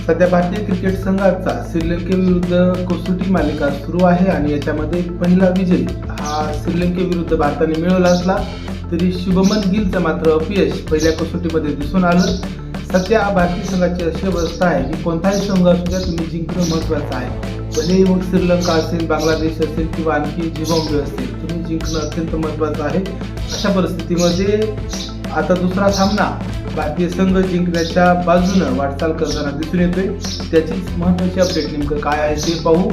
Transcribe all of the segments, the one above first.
सध्या भारतीय क्रिकेट संघाचा श्रीलंकेविरुद्ध कसोटी मालिका सुरू आहे आणि याच्यामध्ये पहिला विजय हा श्रीलंकेविरुद्ध भारताने मिळवला असला तरी शुभमन गिलचं मात्र अपयश पहिल्या कसोटीमध्ये दिसून आलं. सध्या भारतीय संघाची अशी अवस्था आहे की कोणताही संघ असू द्या तुम्ही जिंकणं महत्त्वाचं आहे. भले मग श्रीलंका असेल, बांगलादेश असेल किंवा आणखी झिम्बाब्वे असेल, तुम्ही जिंकणं अत्यंत महत्त्वाचं आहे. अशा परिस्थितीमध्ये आता दुसरा सामना भारतीय संघ जिंकण्याच्या बाजूनं वाटचाल करताना दिसून येतोय. त्याचीच महत्त्वाची अपडेट नेमकं काय आहे ते पाहू.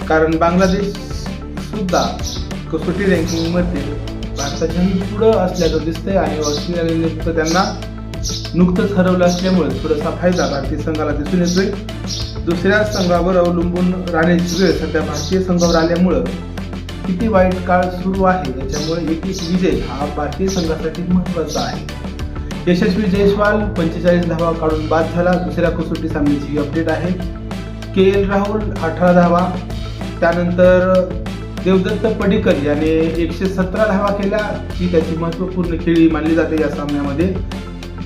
कारण बांगलादेश सुद्धा कसोटी रँकिंगमध्ये भारताच्याही पुढं असल्याचं दिसतंय आणि ऑस्ट्रेलियाने नेमकं त्यांना नुकतंच हरवलं असल्यामुळे थोडासा फायदा भारतीय संघाला दिसून येतोय. दुसऱ्या संघावर अवलंबून राहण्याची वेळ सध्या भारतीय संघावर आल्यामुळं किती वाईट काळ सुरू आहे याच्यामुळे एक विजय हा भारतीय संघासाठी महत्त्वाचा आहे. यशस्वी जयस्वाल 45 धावा काढून बाद झाला. दुसऱ्या कसोटी सामन्याची अपडेट आहे. के राहुल 18 धावा, त्यानंतर देवदत्त पडिक्कल याने 117 धावा केल्या, ही त्याची महत्त्वपूर्ण खेळी मानली जाते या सामन्यामध्ये.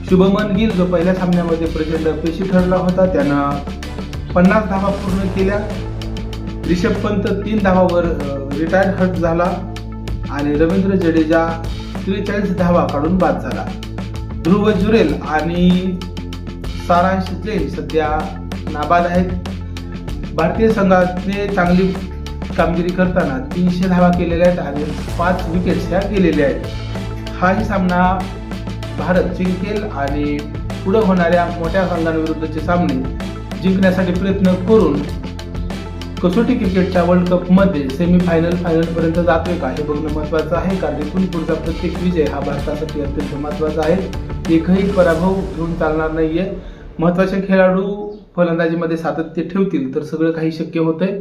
शुभमन गिल जो पहिल्या सामन्यामध्ये प्रचंड अपयशी ठरला होता त्यानं 50 धावा पूर्ण केल्या. रिषभ पंत 3 धावावर रिटायर्ड हर्ट झाला आणि रवींद्र जडेजा 43 धावा काढून बाद झाला. ध्रुव जुरेल आणि सारांश जैन सध्या नाबाद आहेत. भारतीय संघाने चांगली कामगिरी करताना 300 धावा केलेल्या आहेत आणि 5 विकेट्स ह्या गेलेल्या आहेत. हाही सामना भारत जिंकेल आणि पुढे होणाऱ्या मोठ्या संघांविरुद्धचे सामने जिंकण्यासाठी प्रयत्न करून कसोटी क्रिकेटच्या वर्ल्ड कपमध्ये सेमीफायनल फायनलपर्यंत जातोय का हे बघणं महत्त्वाचं आहे. कारण इथून पुढचा प्रत्येक विजय हा भारतासाठी अत्यंत महत्त्वाचा आहे. एकही पराभव घेऊन चालणार नाहीये. महत्त्वाचे खेळाडू फलंदाजीमध्ये सातत्य ठेवतील तर सगळं काही शक्य होतंय.